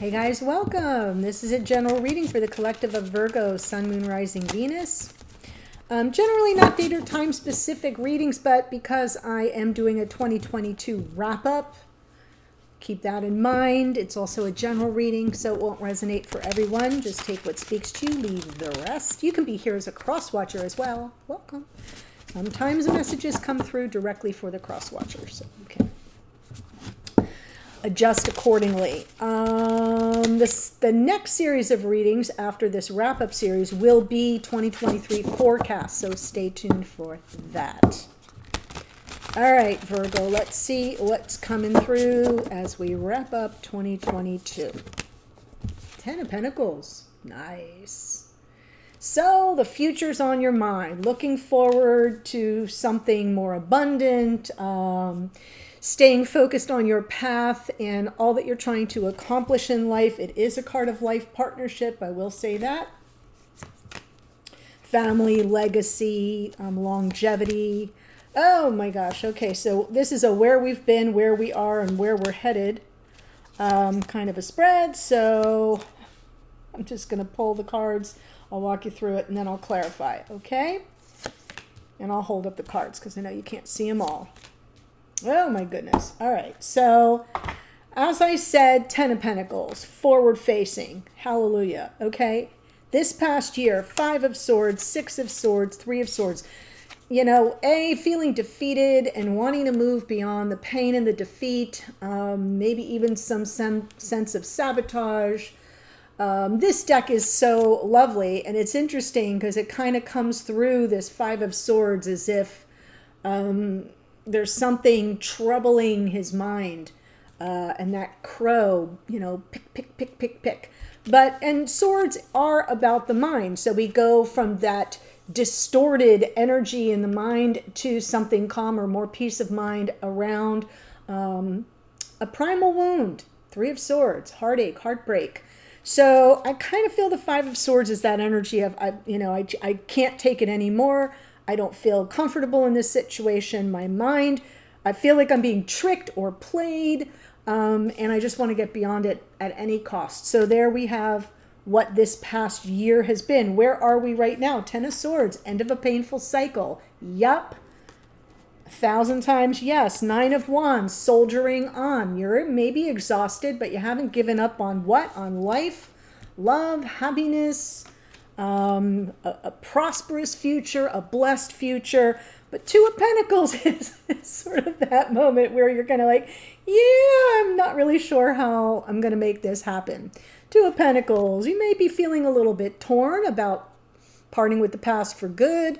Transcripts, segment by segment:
Hey guys, welcome. This is a general reading for the collective of Virgo, Sun, Moon, Rising, Venus. Generally not date or time specific readings, but because I am doing a 2022 wrap up, keep that in mind. It's also a general reading, so it won't resonate for everyone. Just take what speaks to you, leave the rest. You can be here as a cross watcher as well. Welcome. Sometimes the messages come through directly for the cross watchers. So, okay. Adjust accordingly. The next series of readings after this wrap-up series will be 2023 forecast, so stay tuned for that. All right, Virgo, let's see what's coming through as we wrap up 2022. 10 of Pentacles. Nice. So the future's on your mind. Looking forward to something more abundant, staying focused on your path and all that you're trying to accomplish in life. It is a card of life partnership, I will say that. Family, legacy, longevity. Oh my gosh. Okay, so this is a where we've been, where we are, and where we're headed kind of a spread. So I'm just going to pull the cards. I'll walk you through it and then I'll clarify, okay? And I'll hold up the cards because I know you can't see them all. Oh my goodness. All right. So as I said, 10 of Pentacles, forward facing. Hallelujah. Okay. This past year, 5 of Swords, 6 of Swords, 3 of Swords. You know, feeling defeated and wanting to move beyond the pain and the defeat. Maybe even some sense of sabotage. This deck is so lovely, and it's interesting because it kind of comes through this 5 of Swords as if there's something troubling his mind, and that crow, you know, pick. And swords are about the mind. So we go from that distorted energy in the mind to something calmer, more peace of mind around a primal wound. 3 of Swords, heartache, heartbreak. So I kind of feel the 5 of Swords is that energy of, I can't take it anymore. I don't feel comfortable in this situation. My mind, I feel like I'm being tricked or played, and I just want to get beyond it at any cost. So there we have what this past year has been. Where are we right now? 10 of Swords, end of a painful cycle. Yup. 1,000 times yes. 9 of Wands, soldiering on. You're maybe exhausted, but you haven't given up on what? On life, love, happiness, a prosperous future, a blessed future. But 2 of Pentacles is sort of that moment where you're kind of like, yeah, I'm not really sure how I'm going to make this happen. 2 of Pentacles, you may be feeling a little bit torn about parting with the past for good.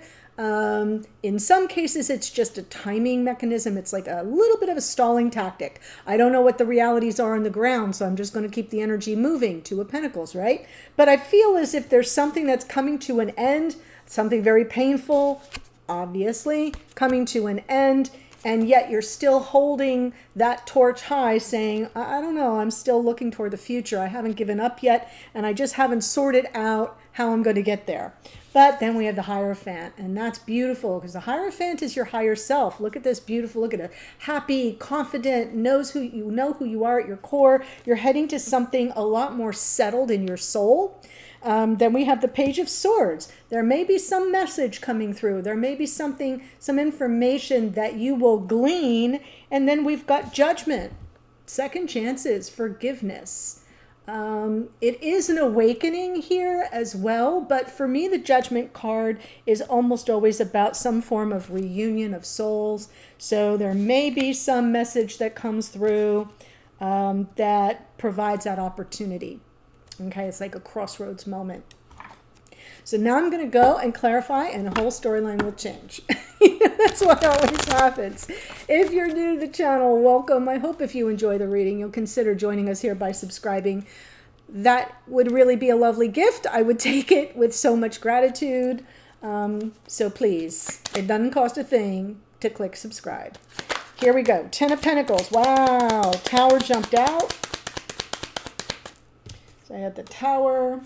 In some cases, it's just a timing mechanism. It's like a little bit of a stalling tactic. I don't know what the realities are on the ground, so I'm just going to keep the energy moving. 2 of Pentacles, right? But I feel as if there's something that's coming to an end, something very painful, obviously, coming to an end, and yet you're still holding that torch high saying, I don't know, I'm still looking toward the future. I haven't given up yet, and I just haven't sorted out how I'm going to get there. But then we have the Hierophant, and that's beautiful because the Hierophant is your higher self. Look at this beautiful, look at it. Happy, confident, knows who you are at your core. You're heading to something a lot more settled in your soul. Then we have the Page of Swords. There may be some message coming through. There may be some information that you will glean. And then we've got Judgment, second chances, forgiveness. It is an awakening here as well, but for me, the Judgment card is almost always about some form of reunion of souls. So there may be some message that comes through that provides that opportunity. Okay, it's like a crossroads moment. So now I'm going to go and clarify, and the whole storyline will change. That's what always happens. If you're new to the channel, welcome. I hope if you enjoy the reading, you'll consider joining us here by subscribing. That would really be a lovely gift. I would take it with so much gratitude. So please, it doesn't cost a thing to click subscribe. Here we go. 10 of Pentacles. Wow. Tower jumped out. So I had the Tower,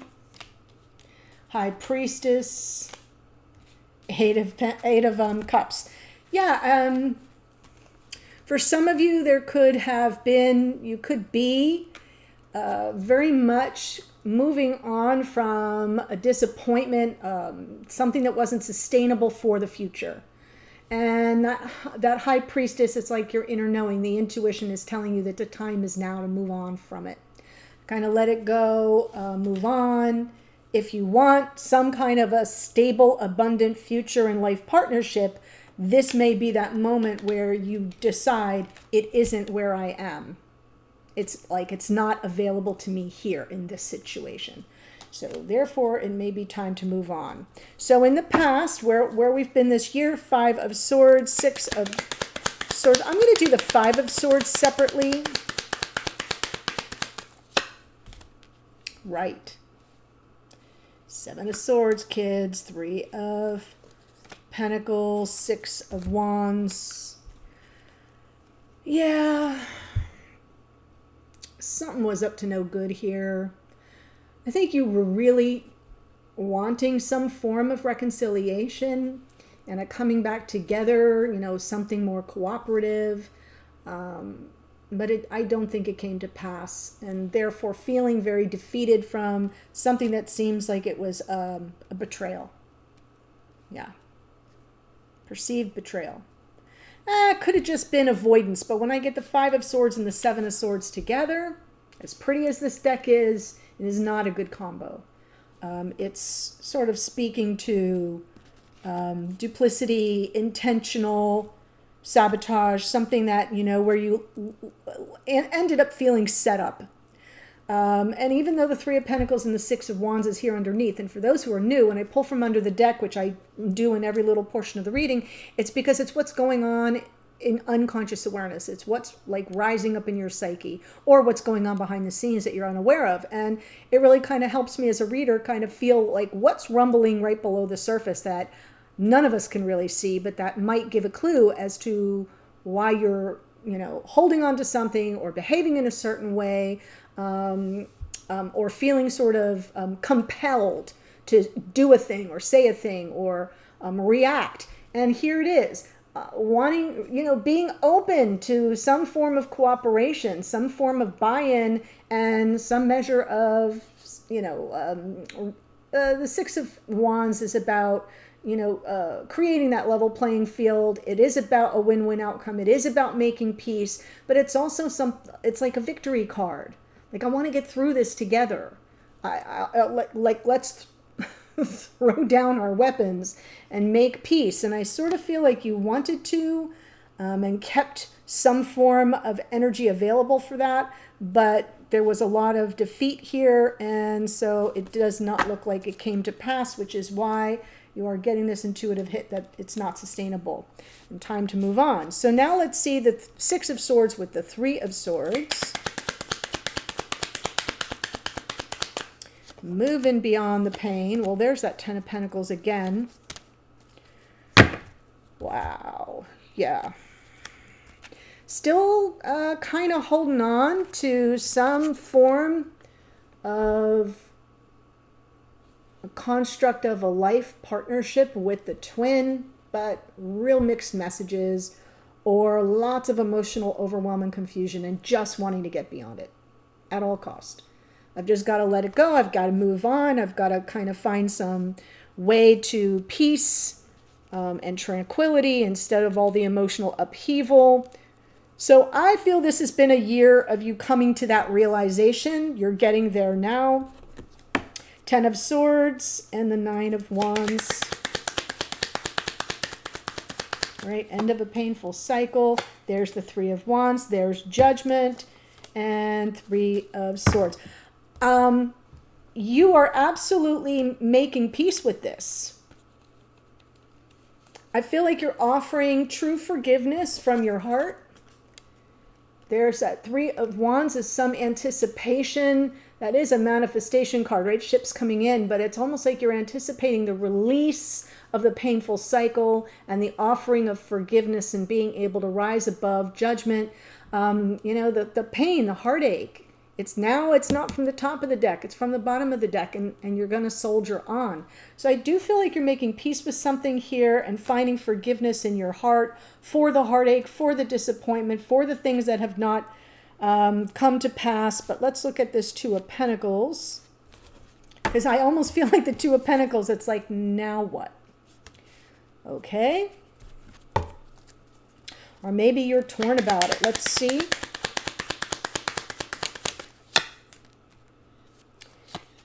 High Priestess, Eight of Cups. Yeah, for some of you, there could have been, you could be very much moving on from a disappointment, something that wasn't sustainable for the future. And that high priestess, it's like your inner knowing, the intuition is telling you that the time is now to move on from it. Kind of let it go, move on. If you want some kind of a stable, abundant future and life partnership, this may be that moment where you decide it isn't where I am. It's like it's not available to me here in this situation. So therefore, it may be time to move on. So in the past, where we've been this year, 5 of Swords, 6 of Swords. I'm going to do the 5 of Swords separately. Right. 7 of Swords, kids. 3 of Pentacles, 6 of Wands. Yeah. Something was up to no good here. I think you were really wanting some form of reconciliation and a coming back together, you know, something more cooperative. But I don't think it came to pass, and therefore feeling very defeated from something that seems like it was a betrayal. Yeah. Perceived betrayal. Could have just been avoidance, but when I get the 5 of Swords and the 7 of Swords together, as pretty as this deck is, it is not a good combo. It's sort of speaking to duplicity, intentional sabotage, something that, you know, where you ended up feeling set up. And even though the 3 of Pentacles and the 6 of Wands is here underneath, and for those who are new, when I pull from under the deck, which I do in every little portion of the reading, it's because it's what's going on in unconscious awareness. It's what's like rising up in your psyche, or what's going on behind the scenes that you're unaware of. And it really kind of helps me as a reader kind of feel like what's rumbling right below the surface that none of us can really see, but that might give a clue as to why you're, you know, holding on to something or behaving in a certain way, or feeling sort of compelled to do a thing or say a thing or react. And here it is. Wanting, you know, being open to some form of cooperation, some form of buy-in, and some measure of, you know, the 6 of Wands is about, you know, creating that level playing field. It is about a win-win outcome. It is about making peace, but it's also it's like a victory card. Like, I want to get through this together. Let's throw down our weapons and make peace. And I sort of feel like you wanted to, and kept some form of energy available for that, but there was a lot of defeat here, and so it does not look like it came to pass, which is why you are getting this intuitive hit that it's not sustainable and time to move on. So now let's see the 6 of Swords with the 3 of Swords. Moving beyond the pain. Well, there's that 10 of Pentacles again. Wow. Yeah. Still kind of holding on to some form of a construct of a life partnership with the twin, but real mixed messages or lots of emotional overwhelm and confusion and just wanting to get beyond it at all cost. I've just got to let it go. I've got to move on. I've got to kind of find some way to peace and tranquility instead of all the emotional upheaval. So I feel this has been a year of you coming to that realization. You're getting there now. 10 of Swords and the 9 of Wands. Right, end of a painful cycle. There's the 3 of Wands. There's Judgment and 3 of Swords. You are absolutely making peace with this. I feel like you're offering true forgiveness from your heart. There's that 3 of Wands is some anticipation. That is a manifestation card, right? Ships coming in, but it's almost like you're anticipating the release of the painful cycle and the offering of forgiveness and being able to rise above judgment. You know, the pain, the heartache. It's not from the top of the deck. It's from the bottom of the deck, and you're going to soldier on. So I do feel like you're making peace with something here and finding forgiveness in your heart for the heartache, for the disappointment, for the things that have not come to pass. But let's look at this Two of Pentacles, because I almost feel like the Two of Pentacles, it's like, now what? Okay. Or maybe you're torn about it. Let's see.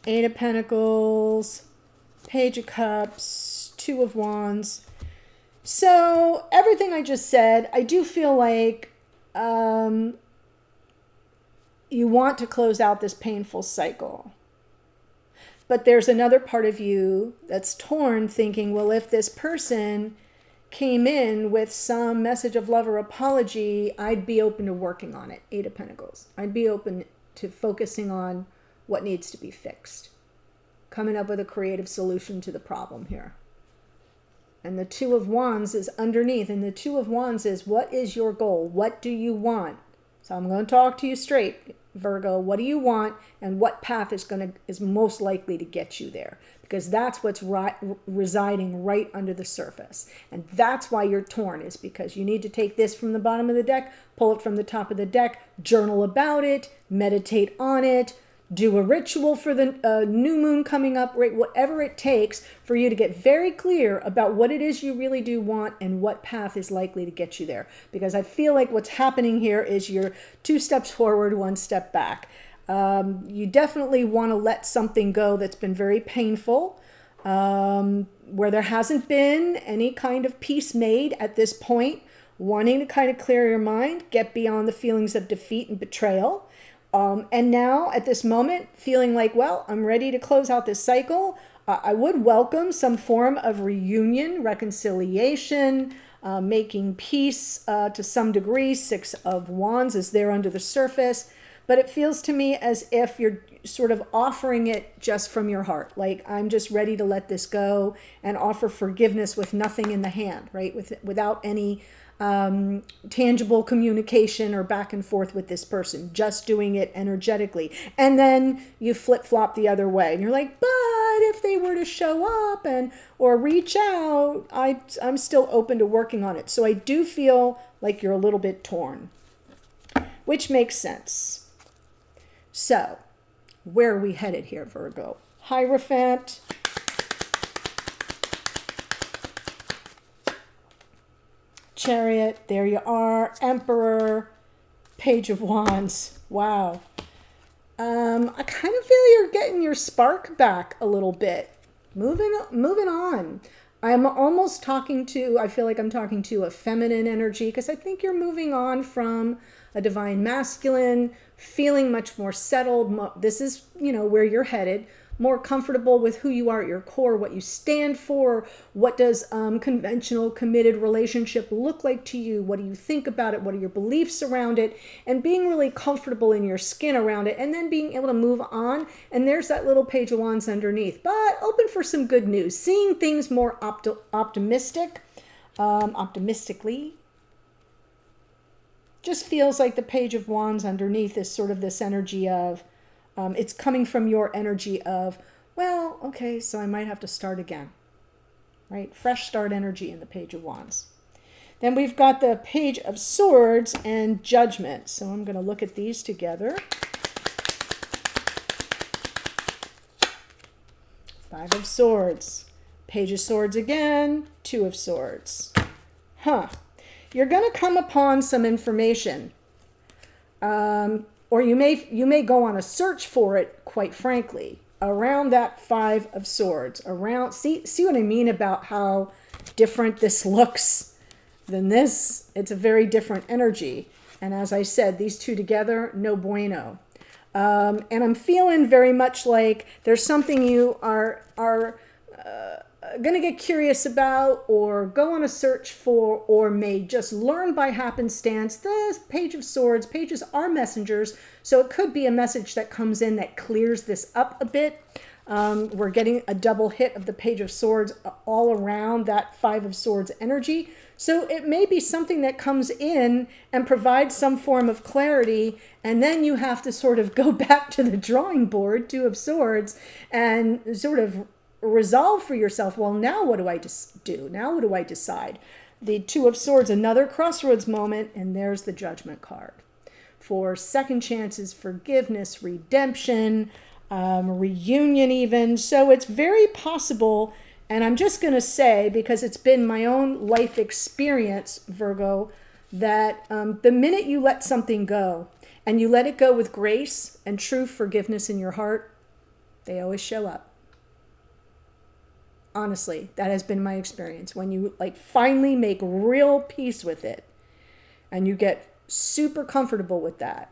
Eight of Pentacles, Page of Cups, Two of Wands. So everything I just said, I do feel like you want to close out this painful cycle. But there's another part of you that's torn, thinking, well, if this person came in with some message of love or apology, I'd be open to working on it. Eight of Pentacles. I'd be open to focusing on what needs to be fixed. Coming up with a creative solution to the problem here. And the Two of Wands is underneath. And the Two of Wands is, what is your goal? What do you want? So I'm going to talk to you straight, Virgo. What do you want? And what path is most likely to get you there? Because that's what's residing right under the surface. And that's why you're torn, is because you need to take this from the bottom of the deck, pull it from the top of the deck, journal about it, meditate on it, do a ritual for the new moon coming up, right? Whatever it takes for you to get very clear about what it is you really do want and what path is likely to get you there. Because I feel like what's happening here is you're 2 steps forward, 1 step back. You definitely want to let something go that's been very painful, where there hasn't been any kind of peace made at this point, wanting to kind of clear your mind, get beyond the feelings of defeat and betrayal. And now at this moment, feeling like, well, I'm ready to close out this cycle. I would welcome some form of reunion, reconciliation, making peace to some degree. 6 of Wands is there under the surface. But it feels to me as if you're sort of offering it just from your heart. Like, I'm just ready to let this go and offer forgiveness with nothing in the hand, right? Without any tangible communication or back and forth with this person, just doing it energetically. And then you flip-flop the other way and you're like, but if they were to show up or reach out, I'm still open to working on it. So I do feel like you're a little bit torn, which makes sense. So where are we headed here, Virgo? Hierophant, Chariot, there you are. Emperor, Page of Wands. Wow. I kind of feel you're getting your spark back a little bit. Moving on. I'm almost I feel like I'm talking to a feminine energy, because I think you're moving on from a divine masculine, feeling much more settled. This is, where you're headed. More comfortable with who you are at your core, what you stand for, what does conventional committed relationship look like to you, what do you think about it, what are your beliefs around it, and being really comfortable in your skin around it, and then being able to move on. And there's that little Page of Wands underneath, but open for some good news, seeing things more optimistically. Just feels like the Page of Wands underneath is sort of this energy of, it's coming from your energy of, well, okay, so I might have to start again, right? Fresh start energy in the Page of Wands. Then we've got the Page of Swords and Judgment. So I'm going to look at these together. 5 of Swords, Page of Swords again, 2 of Swords. You're going to come upon some information. Or you may go on a search for it, quite frankly, around that 5 of Swords. See what I mean about how different this looks than this? It's a very different energy. And as I said, these two together, no bueno. And I'm feeling very much like there's something you are going to get curious about, or go on a search for, or may just learn by happenstance. The Page of Swords, pages are messengers, so it could be a message that comes in that clears this up a bit. We're getting a double hit of the Page of Swords all around that 5 of Swords energy. So it may be something that comes in and provides some form of clarity, and then you have to sort of go back to the drawing board, 2 of Swords, and sort of resolve for yourself, well, now what do I do? Now what do I decide? The 2 of Swords, another crossroads moment, and there's the Judgment card. for second chances, forgiveness, redemption, reunion even. So it's very possible, and I'm just going to say, because it's been my own life experience, Virgo, that the minute you let something go, and you let it go with grace and true forgiveness in your heart, they always show up. Honestly, that has been my experience. When you like finally make real peace with it and you get super comfortable with that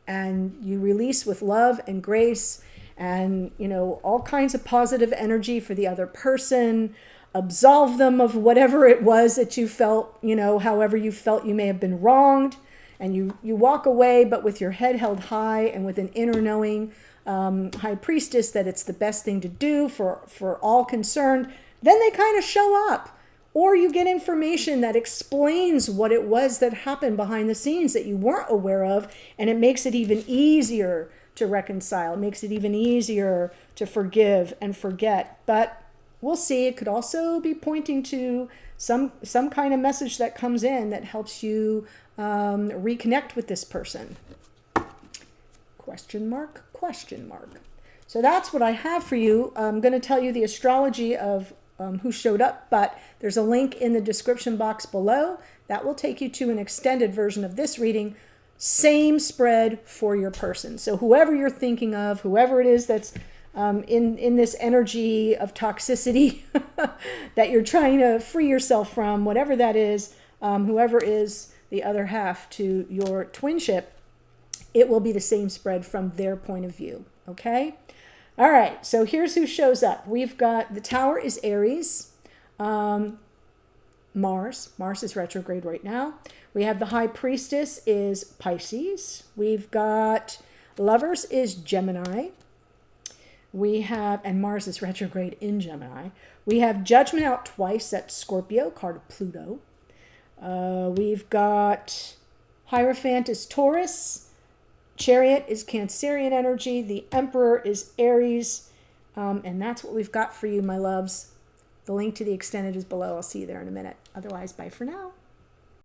and you release with love and grace and, you know, all kinds of positive energy for the other person, absolve them of whatever it was that you felt, you know, however you felt you may have been wronged, and you walk away, but with your head held high and with an inner knowing, high priestess, that it's the best thing to do for all concerned, then they kind of show up. Or you get information that explains what it was that happened behind the scenes that you weren't aware of, and it makes it even easier to reconcile. It makes it even easier to forgive and forget. But we'll see. It could also be pointing to some kind of message that comes in that helps you reconnect with this person. Question mark, question mark. So that's what I have for you. I'm going to tell you the astrology of who showed up, but there's a link in the description box below that will take you to an extended version of this reading. Same spread for your person. So whoever you're thinking of, whoever it is that's in this energy of toxicity that you're trying to free yourself from, whatever that is, whoever is the other half to your twinship, it will be the same spread from their point of view. Okay? All right, so here's who shows up. We've got the Tower is Aries. Mars is retrograde right now. We have the High Priestess is Pisces. We've got Lovers is Gemini. We have, and Mars is retrograde in Gemini. We have Judgment out twice. That's Scorpio, card of Pluto. We've got Hierophant is Taurus. Chariot is Cancerian energy. The Emperor is Aries. And that's what we've got for you, my loves. The link to the extended is below. I'll see you there in a minute. Otherwise, bye for now.